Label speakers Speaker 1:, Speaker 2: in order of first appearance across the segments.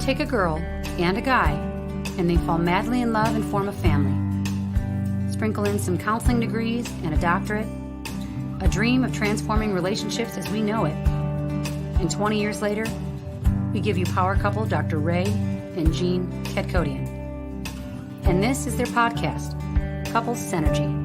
Speaker 1: Take a girl and a guy, and they fall madly in love and form a family. Sprinkle in some counseling degrees and a doctorate, a dream of transforming relationships as we know it. And 20 years later, we give you power couple Dr. Ray and Jean Ketkodian. And this is their podcast, Couples Synergy.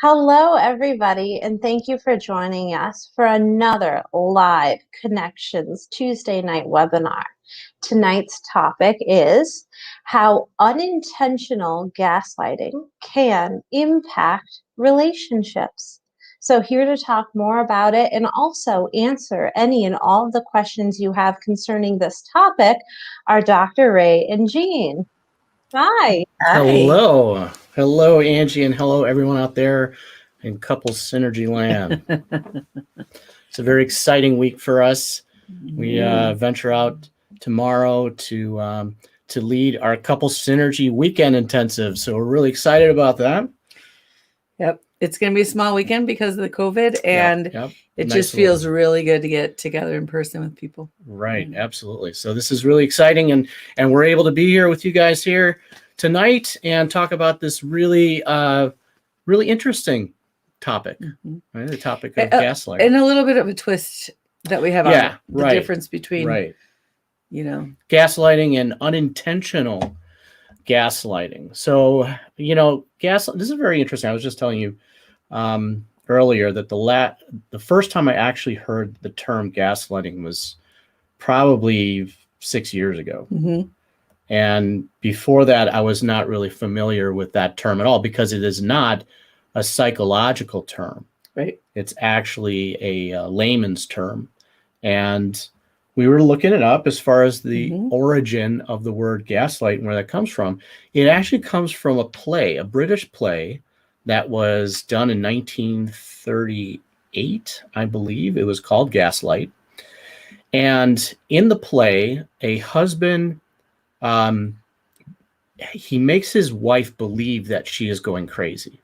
Speaker 2: Hello, everybody, and thank you for joining us for another live Connections Tuesday night webinar. Tonight's topic is how unintentional gaslighting can impact relationships. So here to talk more about it and also answer any and all of the questions you have concerning this topic are Dr. Ray and Jean. Hi.
Speaker 3: Hello. Hello, Angie, and hello, everyone out there in Couples Synergy Land. It's a very exciting week for us. We venture out tomorrow to lead our Couples Synergy Weekend Intensive. So we're really excited about that.
Speaker 4: Yep. It's going to be a small weekend because of the COVID, and it
Speaker 3: nice
Speaker 4: just feels really good to get together in person with people.
Speaker 3: Right. Absolutely. So this is really exciting, and we're able to be here with you guys here tonight and talk about this really interesting topic, right? The topic of gaslighting.
Speaker 4: And a little bit of a twist that we have on it. The difference between,
Speaker 3: gaslighting and unintentional gaslighting. So, this is very interesting. I was just telling you earlier that the first time I actually heard the term gaslighting was probably 6 years ago.
Speaker 4: Mm-hmm.
Speaker 3: And before that, I was not really familiar with that term at all because it is not a psychological term.
Speaker 4: Right.
Speaker 3: It's actually a layman's term. And we were looking it up as far as the origin of the word gaslight and where that comes from. It actually comes from a play, a British play that was done in 1938, I believe. It was called Gaslight. And in the play, a husband, he makes his wife believe that she is going crazy.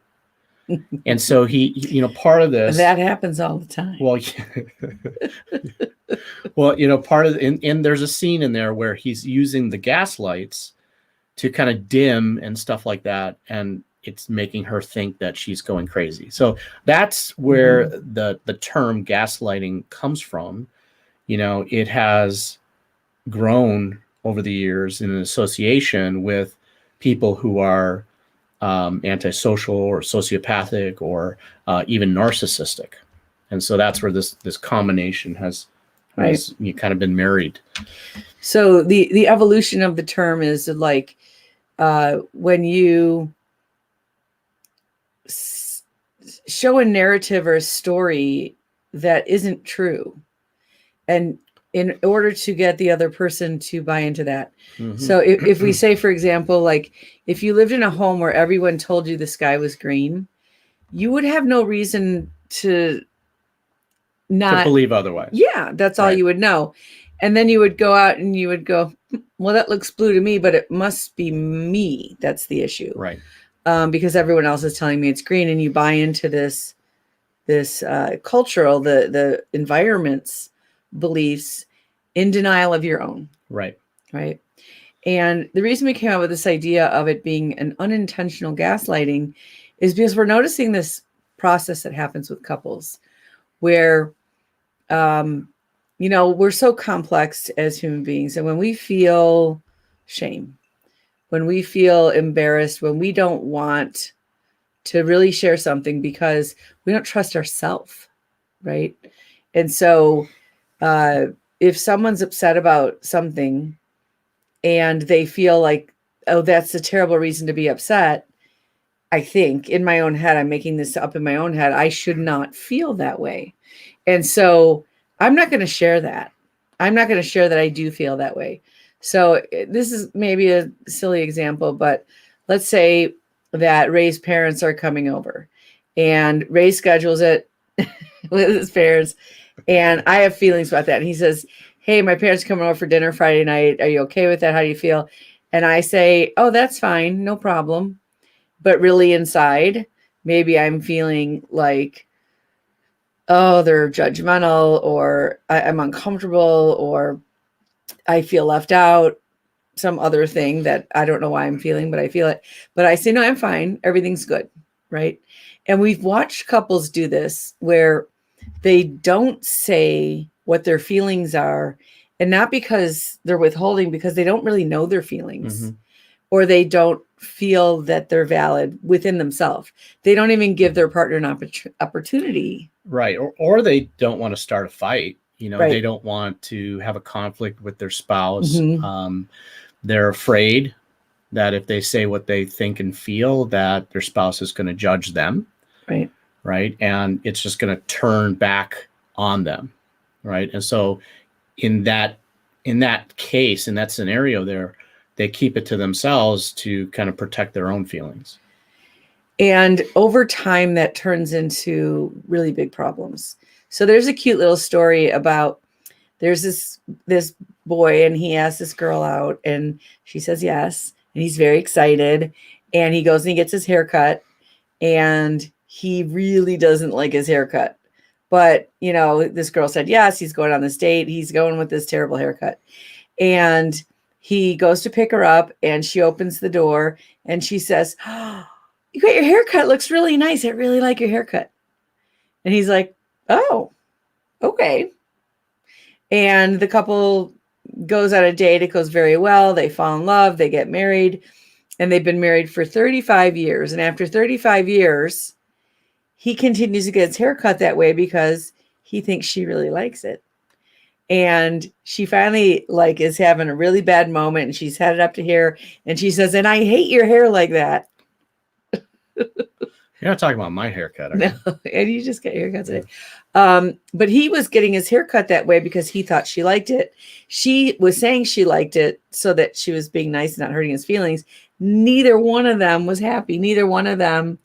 Speaker 3: And so he, part of this.
Speaker 4: That happens all the time.
Speaker 3: Well, part of, and there's a scene in there where he's using the gas lights to kind of dim and stuff like that. And it's making her think that she's going crazy. So that's where the term gaslighting comes from. It has grown over the years in an association with people who are antisocial or sociopathic or even narcissistic. And so that's where this combination has kind of been married.
Speaker 4: So the evolution of the term is like when you show a narrative or a story that isn't true, and in order to get the other person to buy into that. So if we say, for example, like if you lived in a home where everyone told you the sky was green, you would have no reason to not
Speaker 3: believe otherwise.
Speaker 4: Yeah, that's all you would know. And then you would go out and you would go, well, that looks blue to me, but it must be me. That's the issue.
Speaker 3: Right.
Speaker 4: Because everyone else is telling me it's green, and you buy into this cultural, the environment's beliefs in denial of your own.
Speaker 3: Right.
Speaker 4: And the reason we came up with this idea of it being an unintentional gaslighting is because we're noticing this process that happens with couples where, we're so complex as human beings. And when we feel shame, when we feel embarrassed, when we don't want to really share something because we don't trust ourselves, right? And so if someone's upset about something and they feel like, oh, that's a terrible reason to be upset, I think in my own head, I'm making this up in my own head, I should not feel that way. And so I'm not going to share that. I'm not going to share that I do feel that way. So this is maybe a silly example, but let's say that Ray's parents are coming over and Ray schedules it with his parents. And I have feelings about that. And he says, hey, my parents are coming over for dinner Friday night. Are you okay with that? How do you feel? And I say, oh, that's fine. No problem. But really inside, Maybe I'm feeling like, oh, they're judgmental, or I'm uncomfortable, or I feel left out, some other thing that I don't know why I'm feeling, but I feel it. But I say, no, I'm fine. Everything's good. Right. And we've watched couples do this where they don't say what their feelings are, and not because they're withholding, because they don't really know their feelings, or they don't feel that they're valid within themselves. They don't even give their partner an opportunity.
Speaker 3: Right. Or they don't want to start a fight. You know,
Speaker 4: Right.
Speaker 3: they don't want to have a conflict with their spouse.
Speaker 4: Mhm.
Speaker 3: They're afraid that if they say what they think and feel, that their spouse is going to judge them.
Speaker 4: Right.
Speaker 3: Right. And it's just going to turn back on them. Right. And so in that case, in that scenario there, they keep it to themselves to kind of protect their own feelings.
Speaker 4: And over time, that turns into really big problems. So there's a cute little story about, there's this boy, and he asks this girl out, and she says yes, and he's very excited, and he goes and he gets his haircut, and he really doesn't like his haircut. But, you know, this girl said yes, he's going on this date, he's going with this terrible haircut. And he goes to pick her up, and she opens the door, and she says, oh, you got your haircut, looks really nice. I really like your haircut. And he's like, oh, okay. And the couple goes on a date. It goes very well. They fall in love. They get married. And they've been married for 35 years. And after 35 years, he continues to get his haircut that way because he thinks she really likes it. And she finally is having a really bad moment, and she's headed up to here, and she says, and I hate your hair like that.
Speaker 3: You're not talking about my haircut, are you?
Speaker 4: No, and you just got your haircut today. But he was getting his haircut that way because he thought she liked it. She was saying she liked it so that she was being nice and not hurting his feelings. Neither one of them was happy. Neither one of them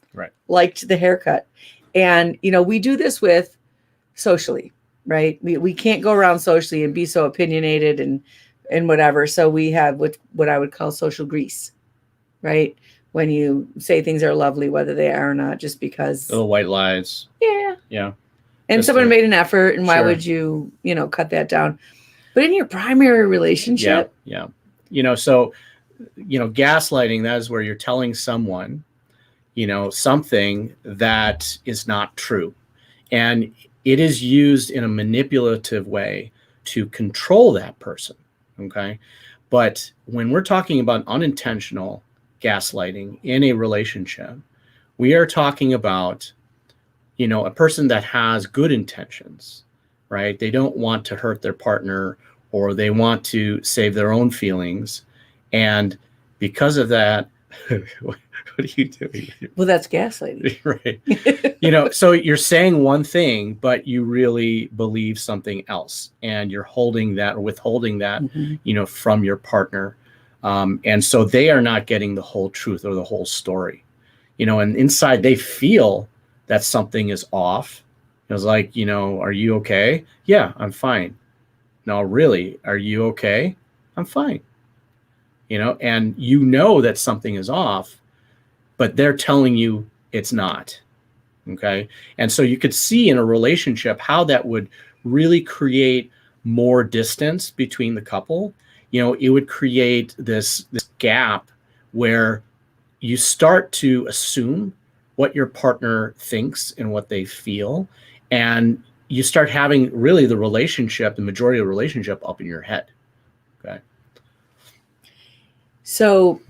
Speaker 4: liked the haircut. And, you know, we do this with socially, right? We can't go around socially and be so opinionated and whatever. So we have what I would call social grease, right? When you say things are lovely, whether they are or not, just because.
Speaker 3: Little white lies.
Speaker 4: Yeah.
Speaker 3: Yeah.
Speaker 4: And
Speaker 3: Just
Speaker 4: someone made an effort, and why
Speaker 3: Sure.
Speaker 4: would you, cut that down? But in your primary relationship.
Speaker 3: Yeah. So, gaslighting, that is where you're telling someone, something that is not true. And it is used in a manipulative way to control that person. Okay. But when we're talking about unintentional gaslighting in a relationship, we are talking about, a person that has good intentions, right? They don't want to hurt their partner, or they want to save their own feelings. And because of that, what are you doing?
Speaker 4: Well, that's gaslighting.
Speaker 3: Right. So you're saying one thing, but you really believe something else, and you're holding that or withholding that, from your partner. And so they are not getting the whole truth or the whole story, and inside they feel that something is off. It's like, are you okay? Yeah, I'm fine. No, really, are you okay? I'm fine. And that something is off, but they're telling you it's not. Okay. And so you could see in a relationship how that would really create more distance between the couple. It would create this gap where you start to assume what your partner thinks and what they feel. And you start having really the majority of the relationship up in your head. Okay.
Speaker 4: So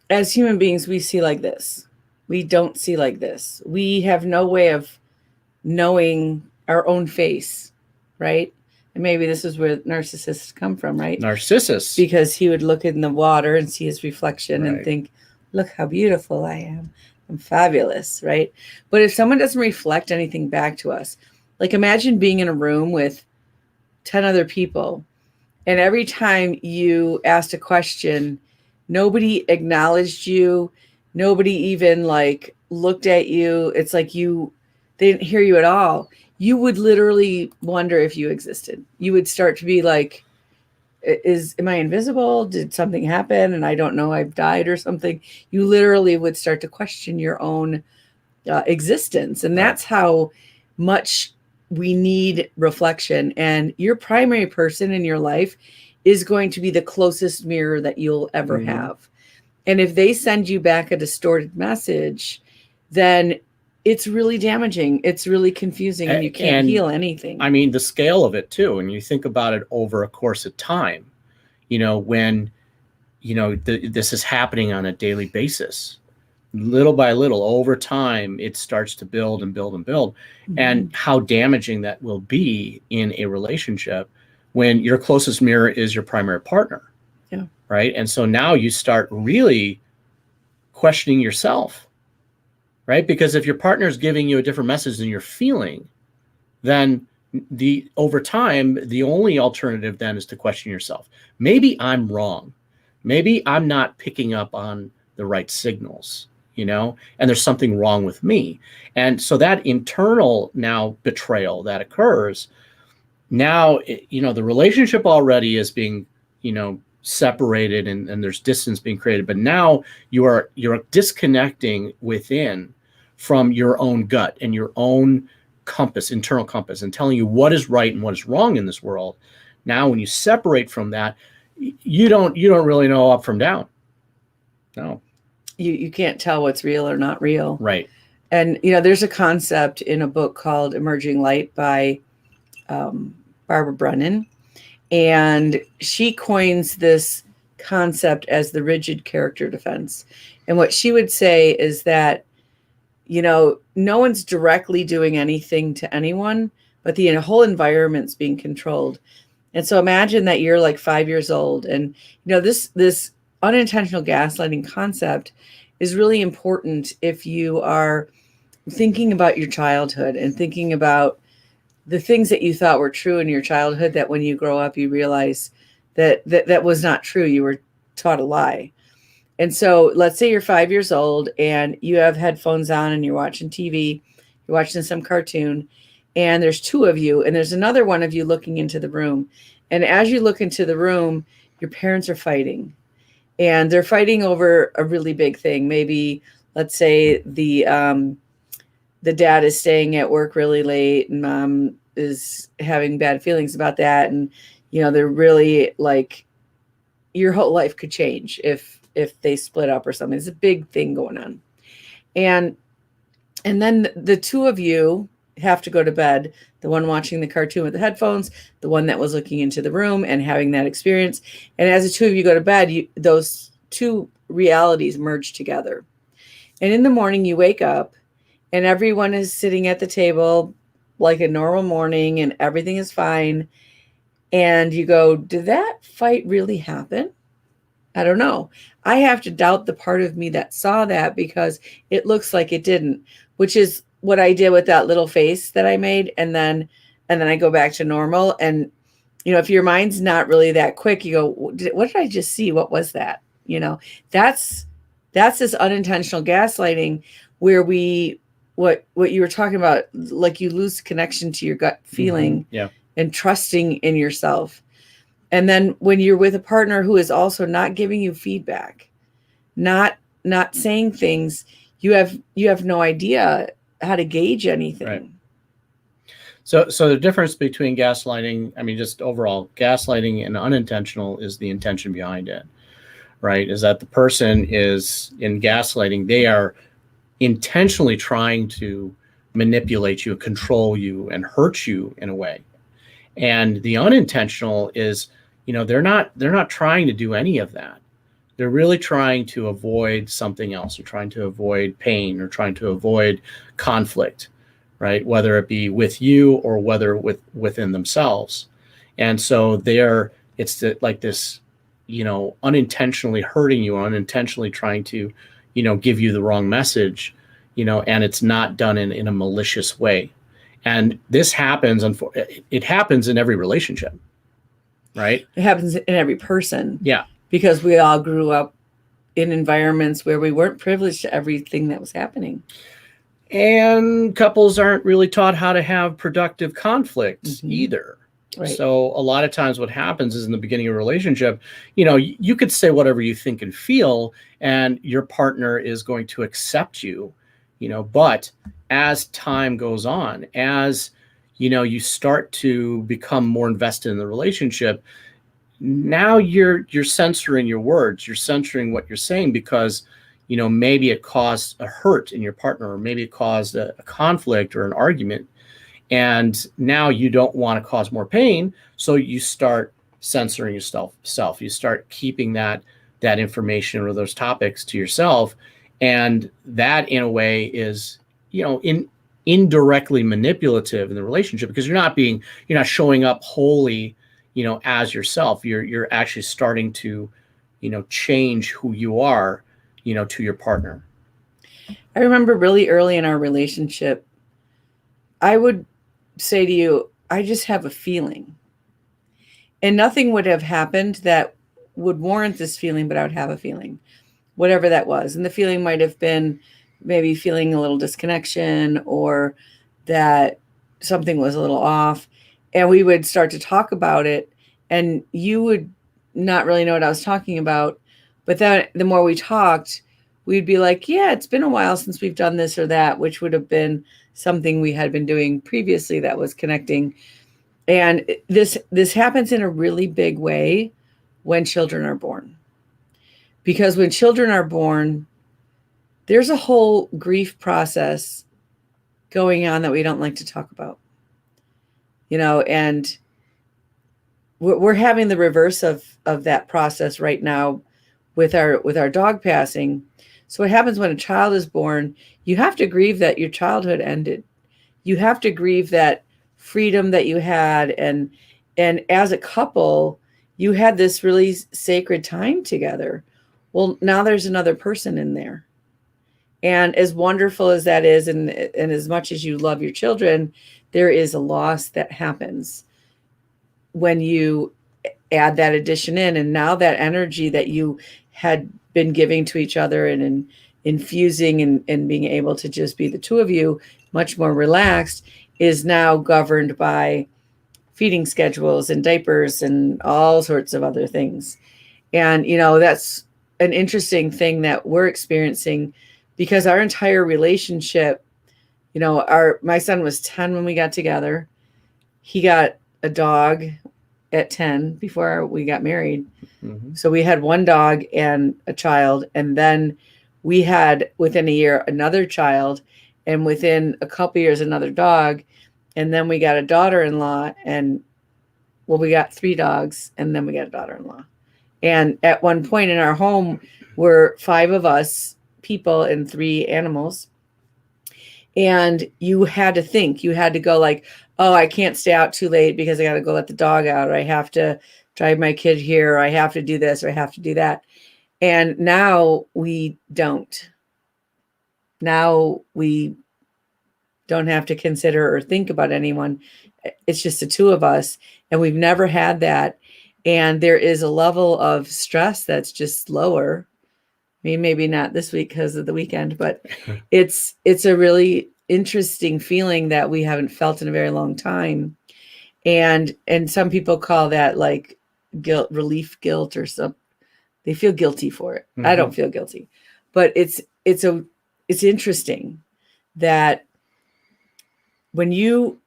Speaker 4: as human beings, we see like this. We don't see like this. We have no way of knowing our own face, right? And maybe this is where narcissists come from, right?
Speaker 3: Narcissists.
Speaker 4: Because he would look in the water and see his reflection and
Speaker 3: Right.
Speaker 4: think, look how beautiful I am. I'm fabulous, right? But if someone doesn't reflect anything back to us, like imagine being in a room with 10 other people, and every time you asked a question, nobody acknowledged you. Nobody even looked at you. It's like they didn't hear you at all. You would literally wonder if you existed. You would start to be like, am I invisible? Did something happen and I don't know, I've died or something? You literally would start to question your own existence. And that's how much we need reflection. And your primary person in your life is going to be the closest mirror that you'll ever have. And if they send you back a distorted message, then it's really damaging. It's really confusing, and you can't heal anything.
Speaker 3: I mean, the scale of it too, and you think about it over a course of time, when, this is happening on a daily basis, little by little, over time, it starts to build and build and build. And how damaging that will be in a relationship when your closest mirror is your primary partner.
Speaker 4: Yeah.
Speaker 3: Right. And so now you start really questioning yourself, right? Because if your partner is giving you a different message than you're feeling, then over time, the only alternative then is to question yourself. Maybe I'm wrong. Maybe I'm not picking up on the right signals, and there's something wrong with me. And so that internal now betrayal that occurs, now, the relationship already is being, separated, and there's distance being created, but now you're disconnecting within from your own gut and your own internal compass, and telling you what is right and what is wrong in this world. Now, when you separate from that, you don't really know up from down. No,
Speaker 4: you can't tell what's real or not real.
Speaker 3: Right.
Speaker 4: And there's a concept in a book called Emerging Light by Barbara Brennan, and she coins this concept as the rigid character defense. And what she would say is that no one's directly doing anything to anyone, but the whole environment's being controlled. And so imagine that you're like 5 years old, and this unintentional gaslighting concept is really important if you are thinking about your childhood and thinking about the things that you thought were true in your childhood, that when you grow up, you realize that was not true. You were taught a lie. And so let's say you're 5 years old and you have headphones on and you're watching TV, you're watching some cartoon, and there's two of you, and there's another one of you looking into the room. And as you look into the room, your parents are fighting, and they're fighting over a really big thing. Maybe, let's say the dad is staying at work really late, and mom is having bad feelings about that. And, they're really like, your whole life could change if they split up or something. It's a big thing going on. And then the two of you have to go to bed, the one watching the cartoon with the headphones, the one that was looking into the room and having that experience. And as the two of you go to bed, those two realities merge together. And in the morning you wake up and everyone is sitting at the table like a normal morning and everything is fine. And you go, did that fight really happen? I don't know. I have to doubt the part of me that saw that, because it looks like it didn't, which is what I did with that little face that I made. And then I go back to normal. And, if your mind's not really that quick, you go, what did I just see? What was that? That's this unintentional gaslighting, where what you were talking about, like you lose connection to your gut feeling and trusting in yourself. And then when you're with a partner who is also not giving you feedback, not saying things, you have no idea how to gauge anything.
Speaker 3: Right. So the difference between gaslighting, just overall gaslighting and unintentional, is the intention behind it, right? Is that the person is in gaslighting, they are intentionally trying to manipulate you, control you, and hurt you in a way. And the unintentional is, they're not trying to do any of that. They're really trying to avoid something else. They're trying to avoid pain, or trying to avoid conflict, right? Whether it be with you or whether within themselves. And so it's like this, unintentionally hurting you, unintentionally trying to, give you the wrong message, and it's not done in a malicious way. And this happens, it happens in every relationship, right?
Speaker 4: It happens in every person.
Speaker 3: Yeah.
Speaker 4: Because we all grew up in environments where we weren't privileged to everything that was happening.
Speaker 3: And couples aren't really taught how to have productive conflicts either. Right. So a lot of times what happens is, in the beginning of a relationship, you could say whatever you think and feel, and your partner is going to accept you, but as time goes on, as you start to become more invested in the relationship, now you're censoring your words, you're censoring what you're saying, because maybe it caused a hurt in your partner, or maybe it caused a conflict or an argument, and now you don't want to cause more pain, so you start censoring yourself. You start keeping that information or those topics to yourself, and that in a way is indirectly manipulative in the relationship, because you're not showing up wholly as yourself. You're actually starting to change who you are to your partner.
Speaker 4: I remember really early in our relationship, I would say to you, I just have a feeling. And nothing would have happened that would warrant this feeling, but I would have a feeling, whatever that was. And the feeling might have been maybe feeling a little disconnection, or that something was a little off. And we would start to talk about it, and you would not really know what I was talking about. But then the more we talked, we'd be like, yeah, it's been a while since we've done this or that, which would have been something we had been doing previously that was connecting. And this happens in a really big way when children are born. Because when children are born, there's a whole grief process going on that we don't like to talk about. And we're having the reverse of that process right now with our dog passing. So what happens when a child is born, you have to grieve that your childhood ended. You have to grieve that freedom that you had, and as a couple, you had this really sacred time together. Well, now there's another person in there. And as wonderful as that is, and as much as you love your children, there is a loss that happens when you add that addition in. And now that energy that you had been giving to each other and infusing and being able to just be the two of you, much more relaxed, is now governed by feeding schedules and diapers and all sorts of other things. And, that's an interesting thing that we're experiencing, because our entire relationship, my son was 10 when we got together. He got a dog at 10 before we got married.
Speaker 3: Mm-hmm.
Speaker 4: So we had one dog and a child. And then we had, within a year, another child. And within a couple years, another dog. And then we got a daughter-in-law. And we got 3 dogs. And then we got a daughter-in-law. And at one point in our home were 5 of us people and 3 animals. And you had to think, you had to go like, oh, I can't stay out too late because I got to go let the dog out. Or I have to drive my kid here. Or I have to do this, or I have to do that. And now we don't. Now we don't have to consider or think about anyone. It's just the 2 of us. And we've never had that. And there is a level of stress that's just lower. I mean, maybe not this week because of the weekend, but it's a really interesting feeling that we haven't felt in a very long time. And some people call that like relief guilt or something. They feel guilty for it. Mm-hmm. I don't feel guilty, but it's interesting that when you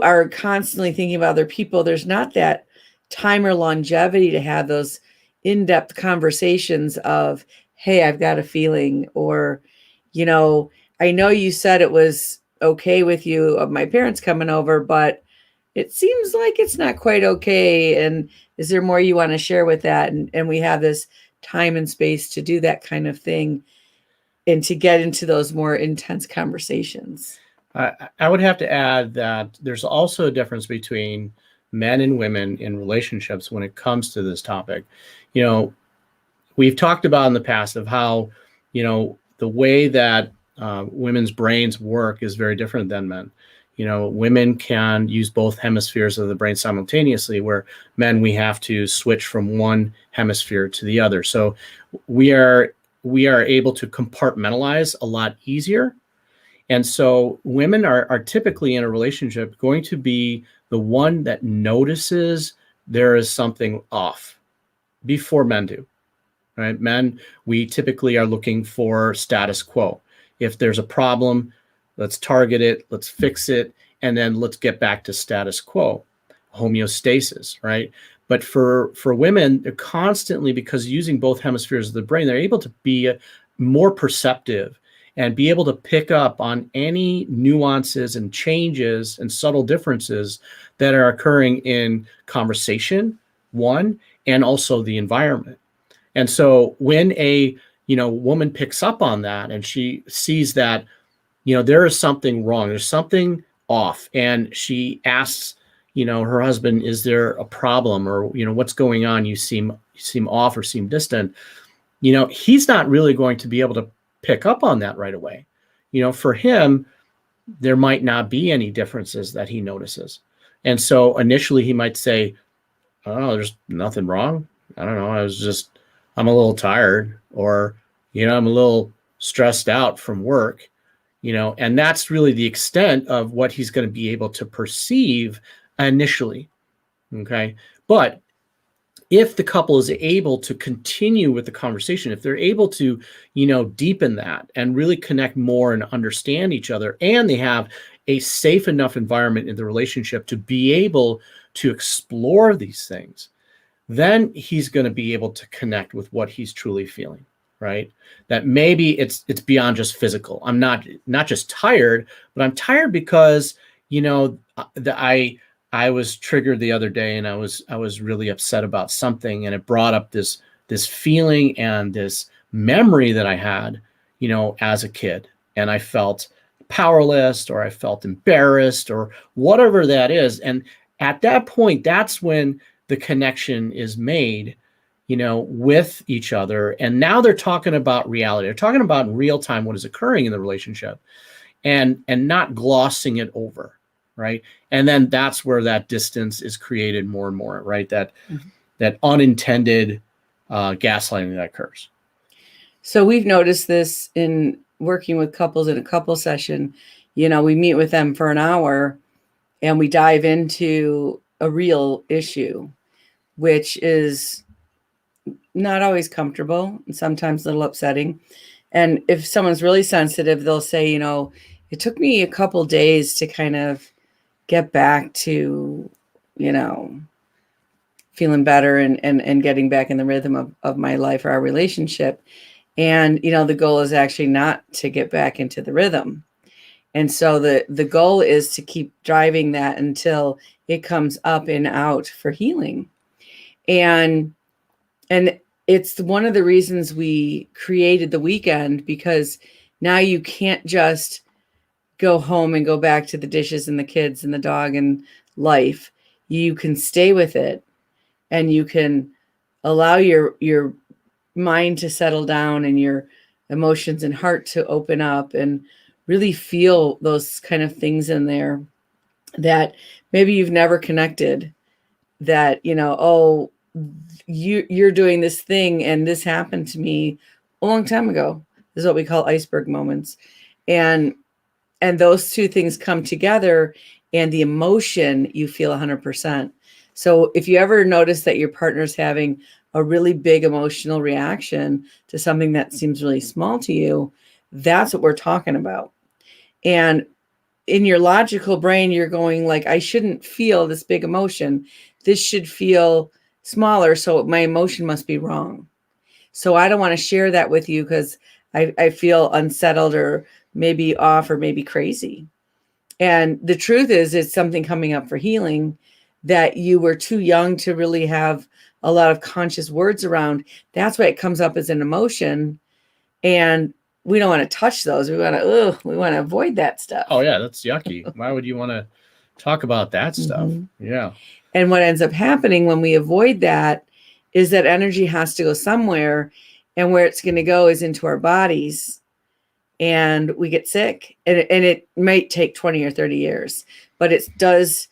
Speaker 4: are constantly thinking about other people, there's not that time or longevity to have those in-depth conversations of, hey, I've got a feeling, or, I know you said it was okay with you of my parents coming over, but it seems like it's not quite okay. And is there more you want to share with that? And we have this time and space to do that kind of thing and to get into those more intense conversations.
Speaker 3: I would have to add that there's also a difference between men and women in relationships when it comes to this topic. We've talked about in the past of how, the way that women's brains work is very different than men. Women can use both hemispheres of the brain simultaneously, where men, we have to switch from one hemisphere to the other. So we are able to compartmentalize a lot easier. And so women are typically in a relationship going to be the one that notices there is something off before men do, right? Men, we typically are looking for status quo. If there's a problem, let's target it, let's fix it, and then let's get back to status quo, homeostasis, right? But for women, they're constantly, because using both hemispheres of the brain, they're able to be more perceptive and be able to pick up on any nuances and changes and subtle differences that are occurring in conversation, one, and also the environment. And so when a woman picks up on that and she sees that there is something wrong, there's something off, and she asks her husband, is there a problem, or what's going on? You seem off or seem distant. He's not really going to be able to pick up on that right away. For him, there might not be any differences that he notices. And so initially he might say, oh, there's nothing wrong. I don't know. I'm a little tired, or, I'm a little stressed out from work, and that's really the extent of what he's going to be able to perceive initially. Okay. But if the couple is able to continue with the conversation, if they're able to, deepen that and really connect more and understand each other, and they have a safe enough environment in the relationship to be able to explore these things, then he's going to be able to connect with what he's truly feeling, right? That maybe it's beyond just physical. I'm not just tired, but I'm tired because, I was triggered the other day, and I was really upset about something, and it brought up this feeling and this memory that I had, as a kid, and I felt powerless, or I felt embarrassed, or whatever that is. And at that point, that's when the connection is made, with each other. And now they're talking about reality. They're talking about in real time what is occurring in the relationship, and not glossing it over. Right. And then that's where that distance is created more and more, right? That unintended gaslighting that occurs.
Speaker 4: So we've noticed this in working with couples in a couple session. We meet with them for an hour and we dive into a real issue, which is not always comfortable and sometimes a little upsetting. And if someone's really sensitive, they'll say, it took me a couple days to kind of get back to, feeling better and getting back in the rhythm of my life or our relationship. And, the goal is actually not to get back into the rhythm. And so the goal is to keep driving that until it comes up and out for healing. And it's one of the reasons we created the weekend, because now you can't just go home and go back to the dishes and the kids and the dog and life. You can stay with it, and you can allow your mind to settle down and your emotions and heart to open up and really feel those kind of things in there that maybe you've never connected, that, you're doing this thing and this happened to me a long time ago. This is what we call iceberg moments. And those two things come together, and the emotion you feel 100%. So if you ever notice that your partner's having a really big emotional reaction to something that seems really small to you, that's what we're talking about. And in your logical brain, you're going like, I shouldn't feel this big emotion. This should feel smaller. So my emotion must be wrong. So I don't want to share that with you because I feel unsettled or maybe off or maybe crazy. And the truth is, it's something coming up for healing that you were too young to really have a lot of conscious words around. That's why it comes up as an emotion. And we don't want to touch those. We want to avoid that stuff.
Speaker 3: Oh yeah, that's yucky. Why would you want to talk about that stuff? Mm-hmm. Yeah.
Speaker 4: And what ends up happening when we avoid that is that energy has to go somewhere, and where it's going to go is into our bodies, and we get sick. And it might take 20 or 30 years, but it does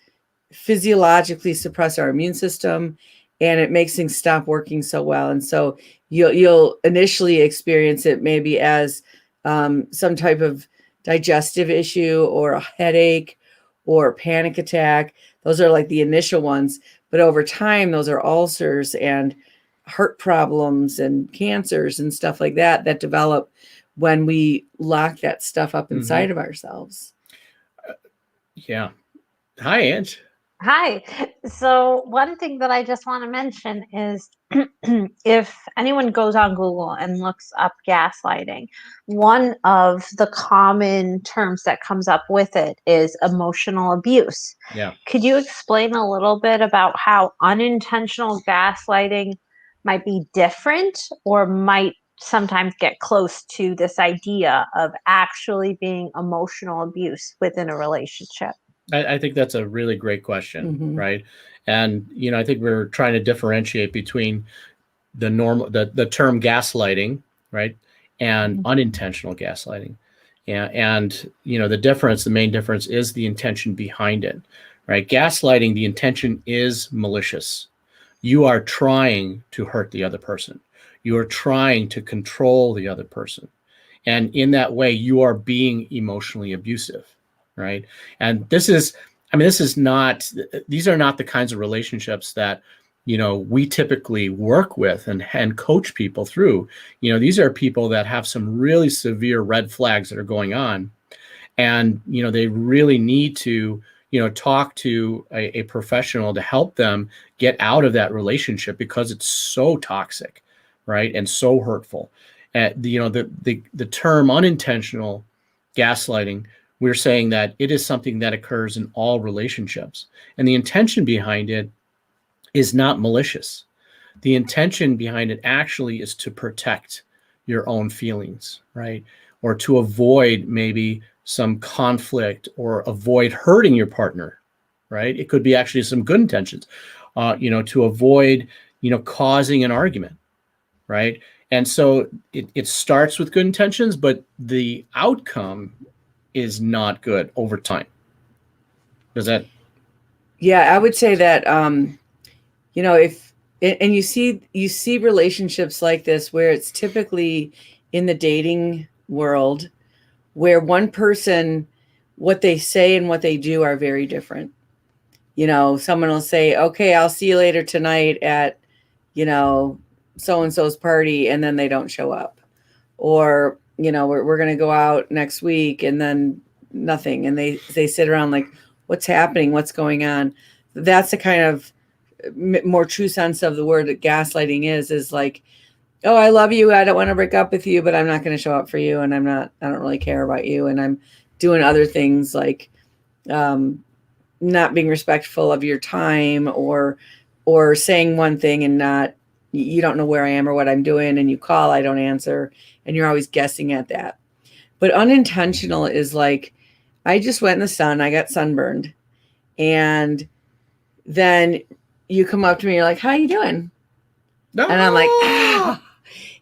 Speaker 4: physiologically suppress our immune system, and it makes things stop working so well. And so you'll initially experience it maybe as some type of digestive issue or a headache or panic attack. Those are like the initial ones. But over time, those are ulcers and heart problems and cancers and stuff like that develop when we lock that stuff up
Speaker 3: Mhm.
Speaker 4: inside of ourselves.
Speaker 3: Yeah. Hi, Ange.
Speaker 2: Hi. So, one thing that I just want to mention is if anyone goes on Google and looks up gaslighting, one of the common terms that comes up with it is emotional abuse.
Speaker 3: Yeah.
Speaker 2: Could you explain a little bit about how unintentional gaslighting might be different or might sometimes get close to this idea of actually being emotional abuse within a relationship?
Speaker 3: I think that's a really great question,
Speaker 4: Mhm.
Speaker 3: right? And I think we're trying to differentiate between the term gaslighting, right, and unintentional gaslighting. And the main difference is the intention behind it, right? Gaslighting, the intention is malicious. You are trying to hurt the other person. You are trying to control the other person. And in that way, you are being emotionally abusive, right? And these are not the kinds of relationships that we typically work with and coach people through. These are people that have some really severe red flags that are going on, and they really need to talk to a professional to help them get out of that relationship, because it's so toxic, right, and so hurtful. The term unintentional gaslighting, we're saying that it is something that occurs in all relationships, and the intention behind it is not malicious. The intention behind it actually is to protect your own feelings, right? Or to avoid maybe some conflict or avoid hurting your partner, right? It could be actually some good intentions, to avoid, causing an argument, right? And so it starts with good intentions, but the outcome is not good over time. Does that?
Speaker 4: Yeah, I would say that if and you see relationships like this where it's typically in the dating world where one person, what they say and what they do are very different. Someone will say, okay, I'll see you later tonight at so and so's party, and then they don't show up. Or we're going to go out next week, and then nothing, and they sit around like, what's happening, what's going on? That's the kind of more true sense of the word that gaslighting is like, oh, I love you, I don't want to break up with you, but I'm not going to show up for you, and I don't really care about you, and I'm doing other things like not being respectful of your time, or saying one thing and not, you don't know where I am or what I'm doing, and you call, I don't answer, and you're always guessing at that. But unintentional is like, I just went in the sun, I got sunburned, and then you come up to me, you're like, how you doing?
Speaker 3: No.
Speaker 4: And I'm like, ah.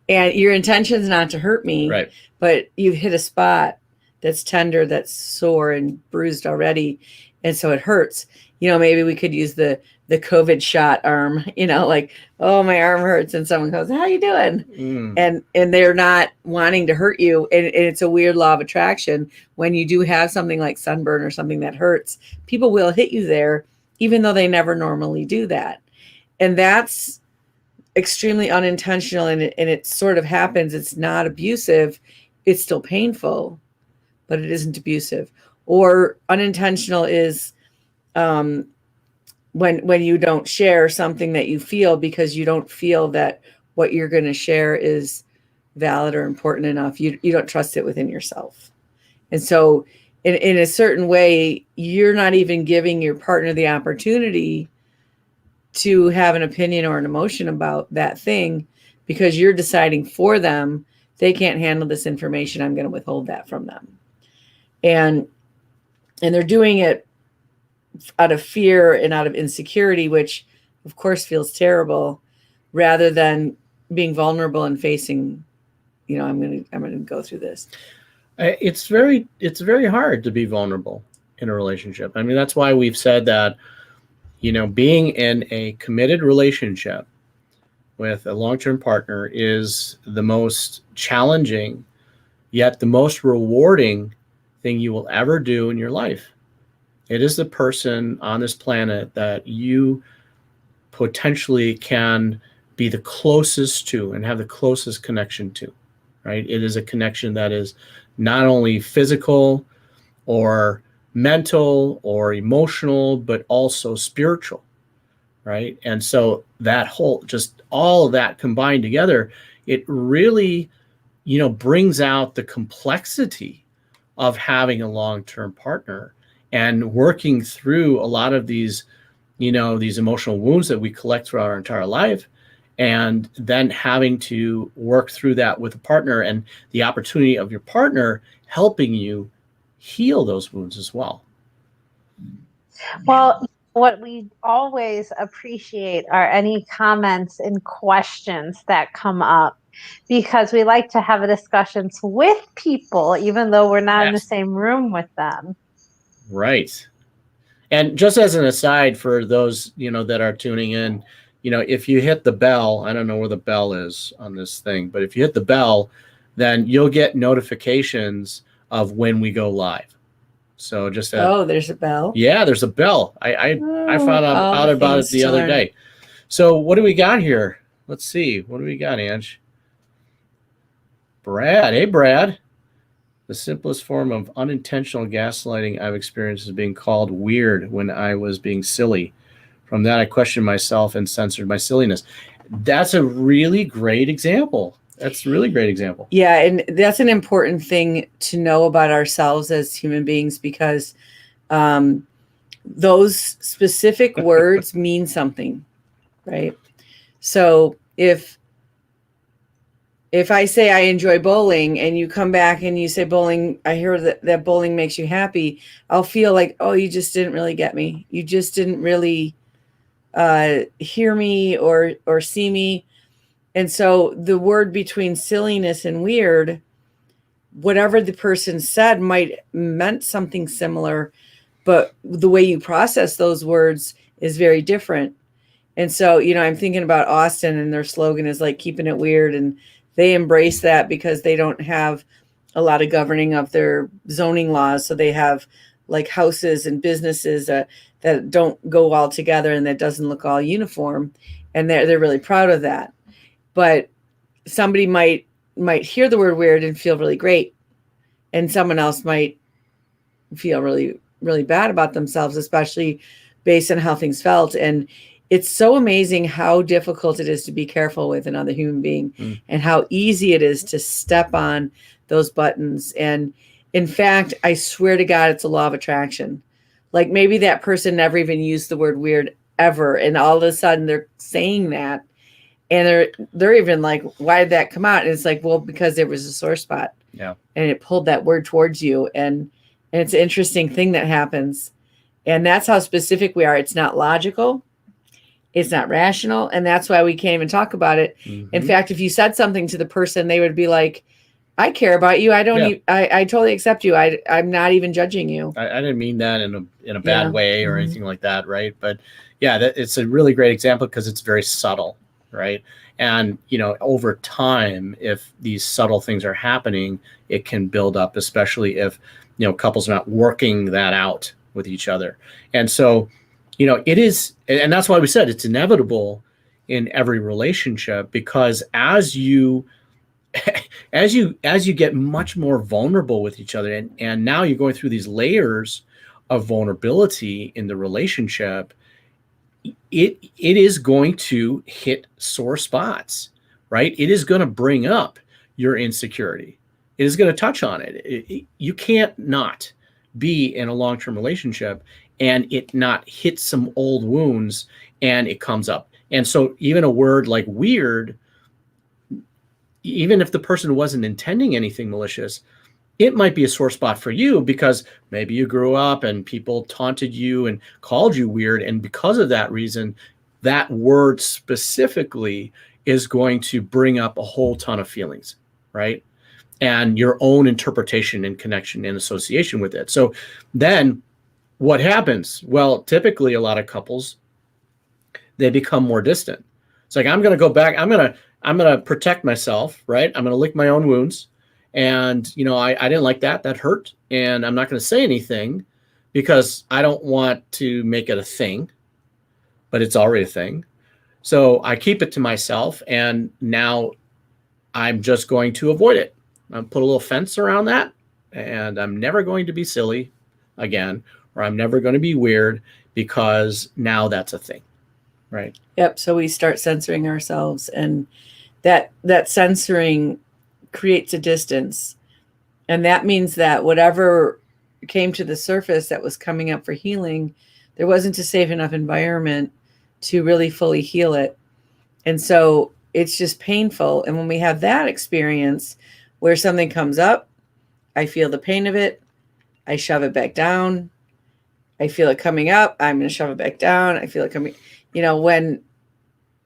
Speaker 4: And your intention is not to hurt me,
Speaker 3: Right.
Speaker 4: but you've hit a spot that's tender, that's sore and bruised already, and so it hurts. Maybe we could use the COVID shot arm, like, oh, my arm hurts, and someone goes, how you doing? And they're not wanting to hurt you, and it's a weird law of attraction. When you do have something like sunburn or something that hurts, people will hit you there, even though they never normally do that. And that's extremely unintentional, and it sort of happens. It's not abusive. It's still painful, but it isn't abusive. Or unintentional is when you don't share something that you feel because you don't feel that what you're going to share is valid or important enough. You don't trust it within yourself. And so in a certain way, you're not even giving your partner the opportunity to have an opinion or an emotion about that thing, because you're deciding for them, they can't handle this information, I'm going to withhold that from them. And they're doing it out of fear and out of insecurity, which of course feels terrible, rather than being vulnerable and facing, I'm going to go through this.
Speaker 3: It's very hard to be vulnerable in a relationship. I mean, that's why we've said that, being in a committed relationship with a long-term partner is the most challenging, yet the most rewarding thing you will ever do in your life. It is the person on this planet that you potentially can be the closest to and have the closest connection to, right? It is a connection that is not only physical or mental or emotional, but also spiritual, right? And so that whole, just all of that combined together, it really, brings out the complexity of having a long-term partner and working through a lot of these, these emotional wounds that we collect throughout our entire life, and then having to work through that with a partner, and the opportunity of your partner helping you heal those wounds as well.
Speaker 2: Well, what we always appreciate are any comments and questions that come up, because we like to have discussions with people, even though we're not in the
Speaker 3: Yes.
Speaker 2: same room with them.
Speaker 3: Right. And just as an aside for those, that are tuning in, if you hit the bell, I don't know where the bell is on this thing, but if you hit the bell, then you'll get notifications of when we go live. So just
Speaker 4: there's a bell.
Speaker 3: Yeah, there's a bell. I found out about it the other day. So what do we got here? Let's see. What do we got, Ange? Brad. Hey, Brad. The simplest form of unintentional gaslighting I've experienced is being called weird when I was being silly. From that, I questioned myself and censored my silliness. That's a really great example.
Speaker 4: Yeah, and that's an important thing to know about ourselves as human beings, because those specific words mean something, right? So if I say I enjoy bowling and you come back and you say bowling, I hear that bowling makes you happy, I'll feel like, oh, you just didn't really get me. You just didn't really hear me or see me. And so the word between silliness and weird, whatever the person said might meant something similar, but the way you process those words is very different. And so, I'm thinking about Austin, and their slogan is like keeping it weird. And they embrace that because they don't have a lot of governing of their zoning laws. So they have like houses and businesses that don't go all together and that doesn't look all uniform. And they're really proud of that. But somebody might hear the word weird and feel really great. And someone else might feel really, really bad about themselves, especially based on how things felt. And it's so amazing how difficult it is to be careful with another human being and how easy it is to step on those buttons. And in fact, I swear to God, it's a law of attraction. Like maybe that person never even used the word weird ever. And all of a sudden they're saying that. And they're even like, why did that come out? And it's like, well, because there was a sore spot.
Speaker 3: Yeah.
Speaker 4: And it pulled that word towards you. And it's an interesting thing that happens. And that's how specific we are. It's not logical. It's not rational. And that's why we can't even talk about it. Mm-hmm. In fact, if you said something to the person, they would be like, I care about you. I don't. I totally accept you. I'm not even judging you.
Speaker 3: I didn't mean that in a bad way or anything like that, right? But yeah, it's a really great example because it's very subtle. Right. And, over time, if these subtle things are happening, it can build up, especially if, couples are not working that out with each other. And so, it is, and that's why we said it's inevitable in every relationship, because as you get much more vulnerable with each other, and now you're going through these layers of vulnerability in the relationship, it is going to hit sore spots, right? It is going to bring up your insecurity. It is going to touch on it. You can't not be in a long-term relationship and it not hit some old wounds and it comes up. And so even a word like weird, even if the person wasn't intending anything malicious, it might be a sore spot for you because maybe you grew up and people taunted you and called you weird. And because of that reason, that word specifically is going to bring up a whole ton of feelings, right? And your own interpretation and connection and association with it. So then what happens? Well, typically a lot of couples, they become more distant. It's like, I'm going to go back. I'm going to protect myself, right? I'm going to lick my own wounds. And, I didn't like that. That hurt. And I'm not going to say anything because I don't want to make it a thing, but it's already a thing. So I keep it to myself. And now I'm just going to avoid it. I'll put a little fence around that, and I'm never going to be silly again, or I'm never going to be weird, because now that's a thing, right?
Speaker 4: Yep. So we start censoring ourselves, and that censoring creates a distance. And that means that whatever came to the surface that was coming up for healing, there wasn't a safe enough environment to really fully heal it. And so it's just painful. And when we have that experience where something comes up, I feel the pain of it, I shove it back down. I feel it coming up, I'm going to shove it back down. I feel it coming, when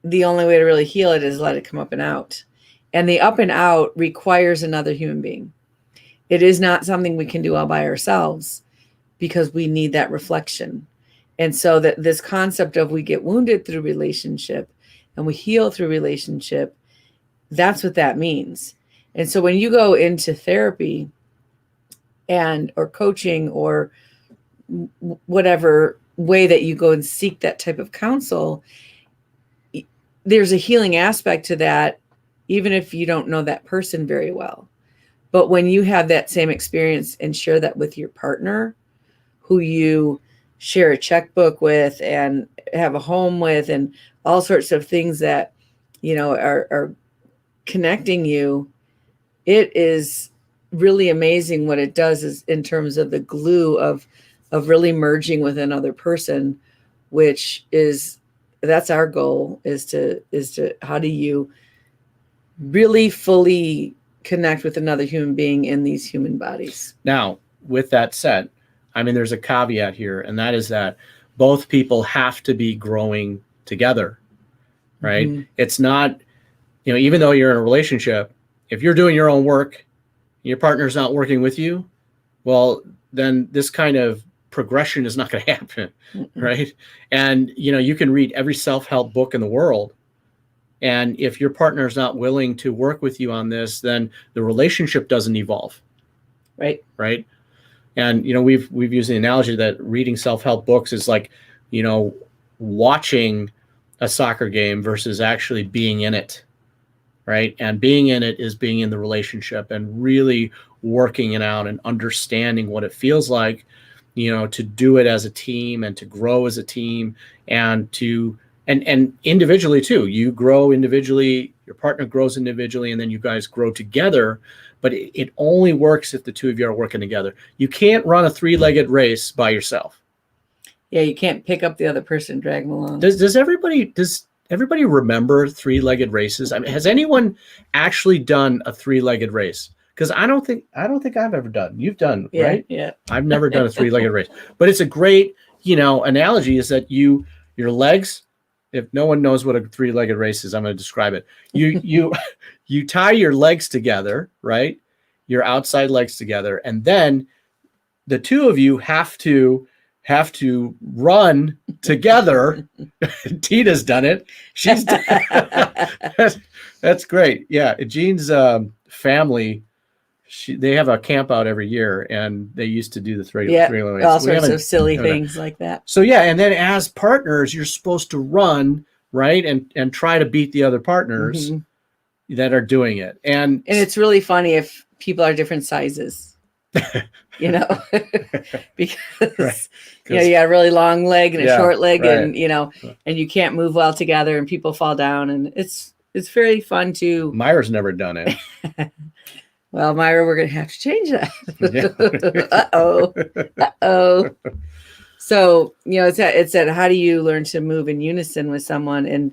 Speaker 4: the only way to really heal it is let it come up and out. And the up and out requires another human being. It is not something we can do all by ourselves, because we need that reflection. And so that this concept of we get wounded through relationship and we heal through relationship, that's what that means. And so when you go into therapy or coaching, or whatever way that you go and seek that type of counsel, there's a healing aspect to that, even if you don't know that person very well. But when you have that same experience and share that with your partner, who you share a checkbook with and have a home with, and all sorts of things that, are connecting you, it is really amazing what it does is in terms of the glue of really merging with another person, which that's our goal, is to how do you really fully connect with another human being in these human bodies.
Speaker 3: Now, with that said, there's a caveat here, and that is that both people have to be growing together, right?
Speaker 4: Mm-hmm.
Speaker 3: It's not, even though you're in a relationship, if you're doing your own work, your partner's not working with you, well, then this kind of progression is not going to happen, right? And, you can read every self-help book in the world, and if your partner is not willing to work with you on this, then the relationship doesn't evolve. Right. And, we've used the analogy that reading self-help books is like, watching a soccer game versus actually being in it. Right. And being in it is being in the relationship and really working it out and understanding what it feels like, to do it as a team and to grow as a team, and and individually too. You grow individually, your partner grows individually, and then you guys grow together. But it only works if the two of you are working together. You can't run a 3-legged race by yourself.
Speaker 4: Yeah, you can't pick up the other person, drag them along.
Speaker 3: Does everybody remember 3-legged races? Has anyone actually done a 3-legged race? Because I don't think I've ever done. You've done, right?
Speaker 4: Yeah.
Speaker 3: I've never done a 3-legged race, but it's a great, analogy, is that your legs. If no one knows what a 3-legged race is, I'm going to describe it. You tie your legs together, right? Your outside legs together, and then the two of you have to run together. Tina's done it. She's done That's great. Yeah, Jean's family, they have a camp out every year, and they used to do the three race.
Speaker 4: All sorts of silly things like that.
Speaker 3: So yeah, and then as partners, you're supposed to run, right, and try to beat the other partners that are doing it. And
Speaker 4: it's really funny if people are different sizes. Because you got a really long leg and a short leg, right. And and you can't move well together, and people fall down, and it's very fun to.
Speaker 3: Myra's never done it.
Speaker 4: Well, Myra, we're gonna have to change that. Uh-oh. So it's that how do you learn to move in unison with someone? And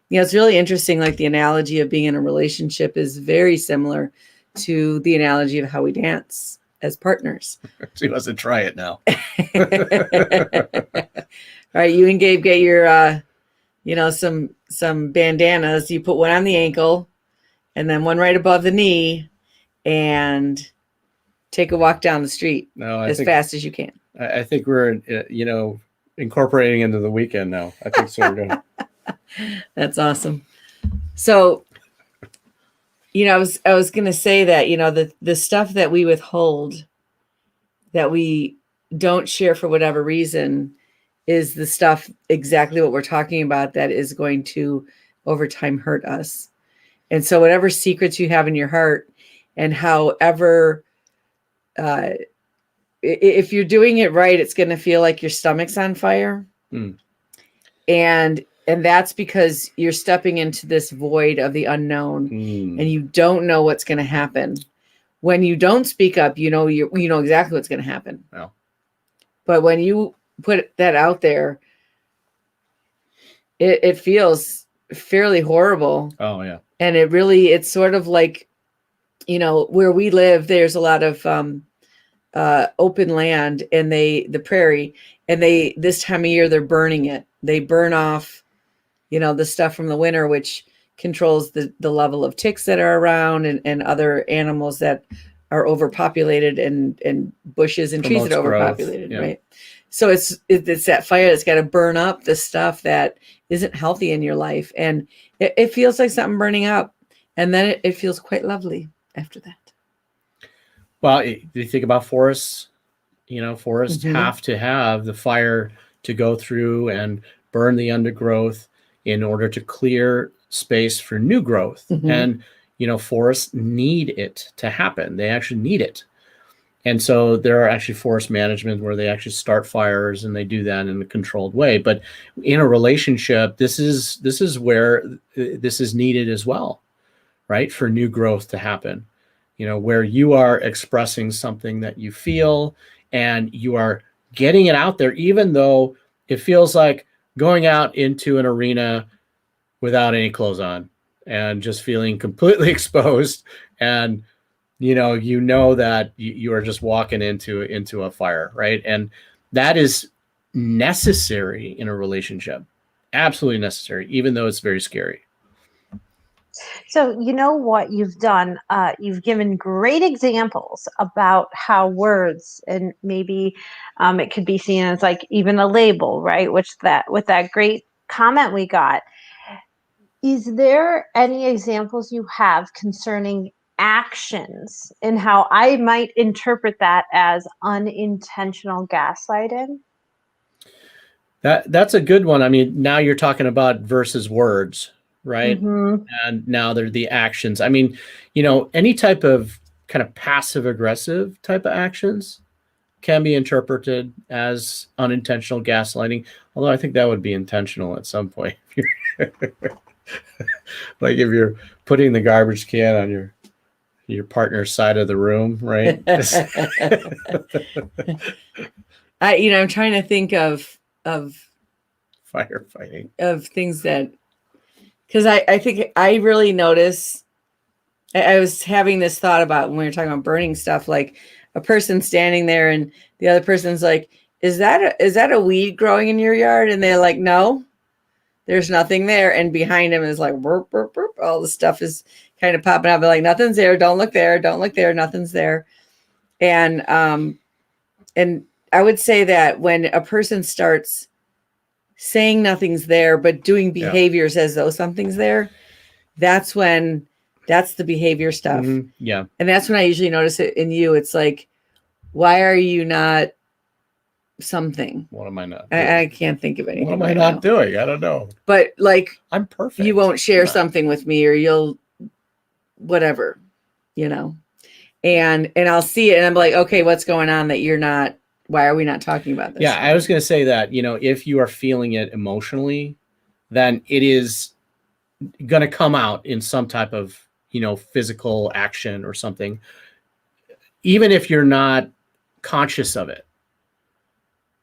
Speaker 4: it's really interesting. Like the analogy of being in a relationship is very similar to the analogy of how we dance as partners.
Speaker 3: She wants to try it now.
Speaker 4: All right, you and Gabe get your some bandanas. You put one on the ankle and then one right above the knee, and take a walk down the street fast as you can.
Speaker 3: I think we're incorporating into the weekend now. I think so. We're doing.
Speaker 4: That's awesome. So I was going to say that, the stuff that we withhold, that we don't share for whatever reason, is the stuff exactly what we're talking about that is going to over time hurt us. And so whatever secrets you have in your heart, And however, if you're doing it right, it's going to feel like your stomach's on fire.
Speaker 3: Mm.
Speaker 4: And that's because you're stepping into this void of the unknown, and you don't know what's going to happen. When you don't speak up, you know exactly what's going to happen.
Speaker 3: Well.
Speaker 4: But when you put that out there, it feels fairly horrible.
Speaker 3: Oh yeah.
Speaker 4: And it's sort of like, where we live, there's a lot of open land, and the prairie, and this time of year they're burning it. They burn off, the stuff from the winter, which controls the level of ticks that are around, and other animals that are overpopulated, and bushes and trees that are overpopulated,
Speaker 3: yeah.
Speaker 4: right? So it's that fire that's got to burn up the stuff that isn't healthy in your life, and it feels like something burning up, and then it feels quite lovely after that.
Speaker 3: Well, you think about forests, forests have to have the fire to go through and burn the undergrowth in order to clear space for new growth. And, forests need it to happen. They actually need it. And so there are actually forest management where they actually start fires, and they do that in a controlled way. But in a relationship, this is where this is needed as well, right? For new growth to happen. Where you are expressing something that you feel, and you are getting it out there, even though it feels like going out into an arena without any clothes on and just feeling completely exposed. And, that you are just walking into a fire, right? And that is necessary in a relationship. Absolutely necessary, even though it's very scary.
Speaker 2: So, you know what you've done? You've given great examples about how words, and maybe it could be seen as like even a label, right? With that great comment we got. Is there any examples you have concerning actions and how I might interpret that as unintentional gaslighting?
Speaker 3: That's a good one. I mean, now you're talking about versus words, right? And now they're the actions. I mean, any type of kind of passive aggressive type of actions can be interpreted as unintentional gaslighting. Although I think that would be intentional at some point. Like if you're putting the garbage can on your partner's side of the room, right?
Speaker 4: I'm trying to think of
Speaker 3: firefighting,
Speaker 4: of things that, because I think I really notice. I was having this thought about when we were talking about burning stuff, like a person standing there and the other person's like, is that a weed growing in your yard? And they're like, no, there's nothing there. And behind him is like, burp, burp, burp. All the stuff is kind of popping up. They're like, nothing's there. Don't look there. Don't look there. Nothing's there. And I would say that when a person starts saying nothing's there, but doing behaviors as though something's there, that's the behavior stuff.
Speaker 3: Yeah.
Speaker 4: And that's when I usually notice it in you. It's like, why are you not something?
Speaker 3: What am I not doing?
Speaker 4: I can't think of anything.
Speaker 3: What am I not doing? I don't know.
Speaker 4: But like,
Speaker 3: I'm perfect.
Speaker 4: You won't share something with me, or you'll whatever, and I'll see it and I'm like, okay, what's going on that you're not, why are we not talking about this?
Speaker 3: Yeah, I was going to say that, if you are feeling it emotionally, then it is going to come out in some type of, physical action or something, even if you're not conscious of it.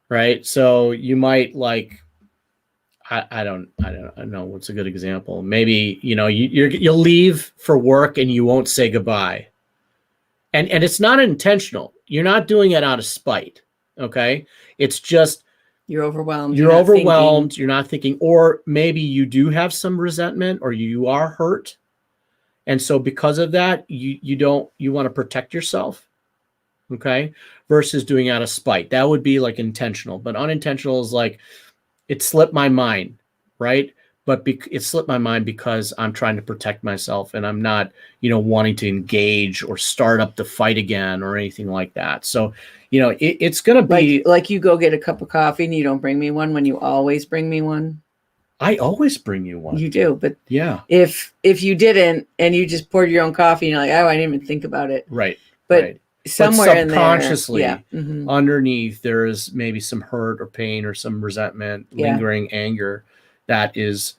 Speaker 3: Right. So you might like, I don't know what's a good example. Maybe, you'll leave for work and you won't say goodbye. And it's not intentional. You're not doing it out of spite. Okay. It's just,
Speaker 4: you're overwhelmed.
Speaker 3: You're overwhelmed. You're not thinking, or maybe you do have some resentment, or you are hurt. And so because of that, you want to protect yourself. Okay. Versus doing out of spite. That would be like intentional, but unintentional is like, it slipped my mind. Right. But it slipped my mind because I'm trying to protect myself, and I'm not, wanting to engage or start up the fight again or anything like that. So, it's going to be
Speaker 4: like you go get a cup of coffee and you don't bring me one when you always bring me one.
Speaker 3: I always bring you one.
Speaker 4: You do, but
Speaker 3: Yeah.
Speaker 4: if you didn't and you just poured your own coffee and you're like, oh, I didn't even think about it.
Speaker 3: Right.
Speaker 4: But
Speaker 3: right.
Speaker 4: somewhere in there,
Speaker 3: subconsciously,
Speaker 4: yeah. Mm-hmm.
Speaker 3: underneath, there is maybe some hurt or pain or some resentment, lingering anger that is,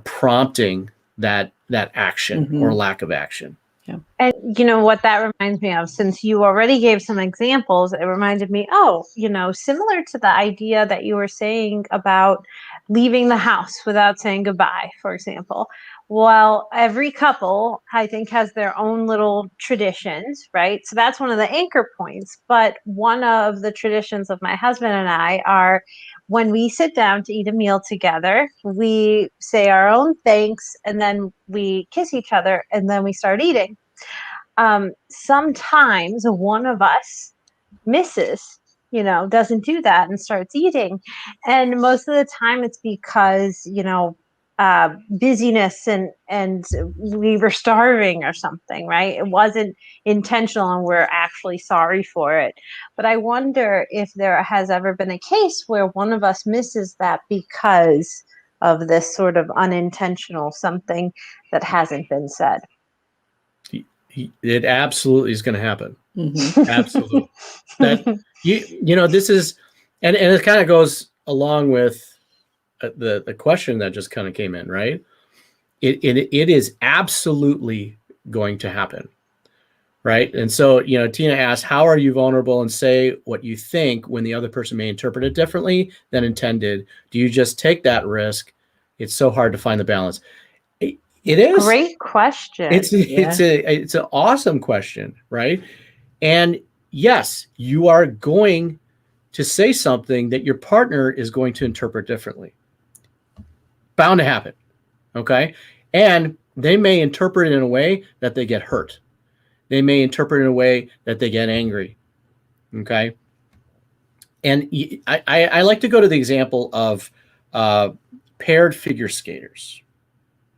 Speaker 3: prompting that action or lack of action.
Speaker 2: Yeah. And you know what that reminds me of, since you already gave some examples, it reminded me, similar to the idea that you were saying about leaving the house without saying goodbye, for example. Well, every couple, I think, has their own little traditions, right? So that's one of the anchor points. But one of the traditions of my husband and I are when we sit down to eat a meal together, we say our own thanks and then we kiss each other and then we start eating. Sometimes one of us misses, doesn't do that and starts eating. And most of the time it's because, busyness and we were starving or something, right? It wasn't intentional and we're actually sorry for it. But I wonder if there has ever been a case where one of us misses that because of this sort of unintentional something that hasn't been said.
Speaker 3: It absolutely is going to happen.
Speaker 4: Mm-hmm.
Speaker 3: Absolutely. That this is, and it kind of goes along with the question that just kind of came in, right? It is absolutely going to happen, right? And so, Tina asked, how are you vulnerable and say what you think when the other person may interpret it differently than intended? Do you just take that risk? It's so hard to find the balance. It is.
Speaker 2: Great question.
Speaker 3: It's an awesome question, right? And yes, you are going to say something that your partner is going to interpret differently. Bound to happen. Okay. And they may interpret it in a way that they get hurt. They may interpret it in a way that they get angry. Okay. And I like to go to the example of paired figure skaters.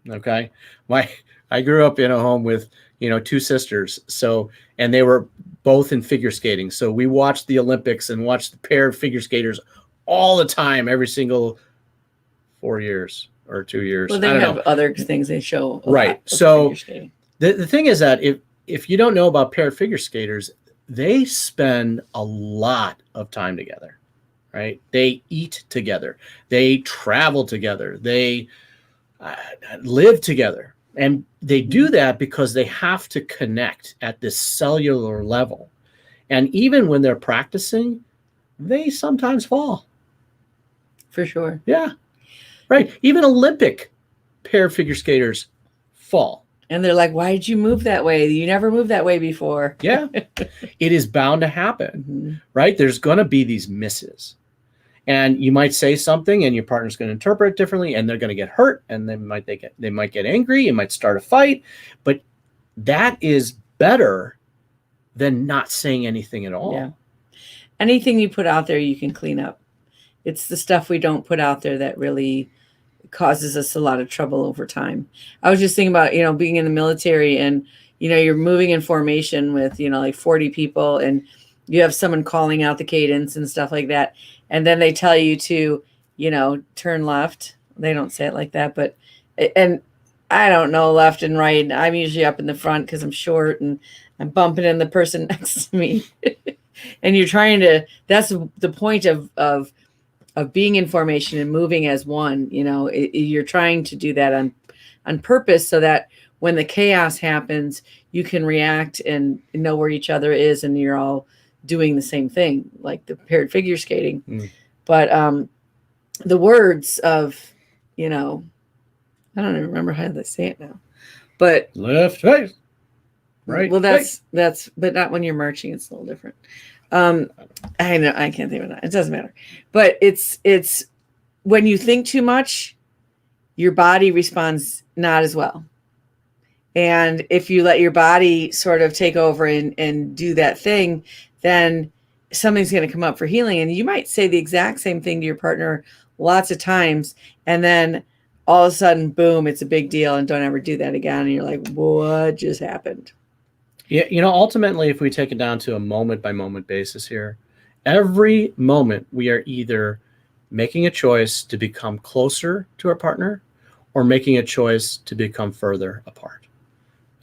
Speaker 3: Okay. I grew up in a home with, two sisters. So, and they were both in figure skating. So we watched the Olympics and watched the paired figure skaters all the time, every single 4 years or 2 years.
Speaker 4: Well, they have other things they show.
Speaker 3: Right. So the thing is that if you don't know about paired figure skaters, they spend a lot of time together, right? They eat together. They travel together. They live together. And they do that because they have to connect at this cellular level. And even when they're practicing, they sometimes fall.
Speaker 4: For sure.
Speaker 3: Yeah. Right. Even Olympic pair figure skaters fall.
Speaker 4: And they're like, why did you move that way? You never moved that way before.
Speaker 3: Yeah. It is bound to happen, right? There's going to be these misses. And you might say something and your partner's going to interpret it differently and they're going to get hurt and they might get angry. You might start a fight. But that is better than not saying anything at all.
Speaker 4: Yeah. Anything you put out there, you can clean up. It's the stuff we don't put out there that really causes us a lot of trouble over time. I was just thinking about, being in the military and, you're moving in formation with, like 40 people and you have someone calling out the cadence and stuff like that. And then they tell you to, turn left. They don't say it like that, but, and I don't know left and right. I'm usually up in the front because I'm short and I'm bumping in the person next to me. And you're trying to, that's the point of being in formation and moving as one, you're trying to do that on purpose so that when the chaos happens, you can react and know where each other is and you're all doing the same thing, like the paired figure skating. But the words of, I don't even remember how they say it now, but
Speaker 3: left, right.
Speaker 4: Well, that's, but not when you're marching. It's a little different. I know I can't think of that. It doesn't matter. But it's when you think too much, your body responds not as well. And if you let your body sort of take over and do that thing, then something's going to come up for healing. And you might say the exact same thing to your partner lots of times. And then all of a sudden, boom, it's a big deal. And don't ever do that again. And you're like, what just happened?
Speaker 3: Yeah, ultimately, if we take it down to a moment by moment basis here, every moment we are either making a choice to become closer to our partner or making a choice to become further apart.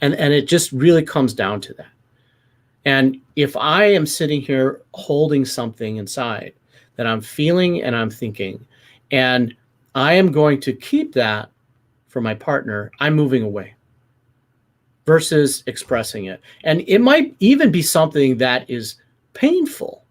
Speaker 3: And it just really comes down to that. And if I am sitting here holding something inside that I'm feeling and I'm thinking, and I am going to keep that for my partner, I'm moving away versus expressing it. And it might even be something that is painful,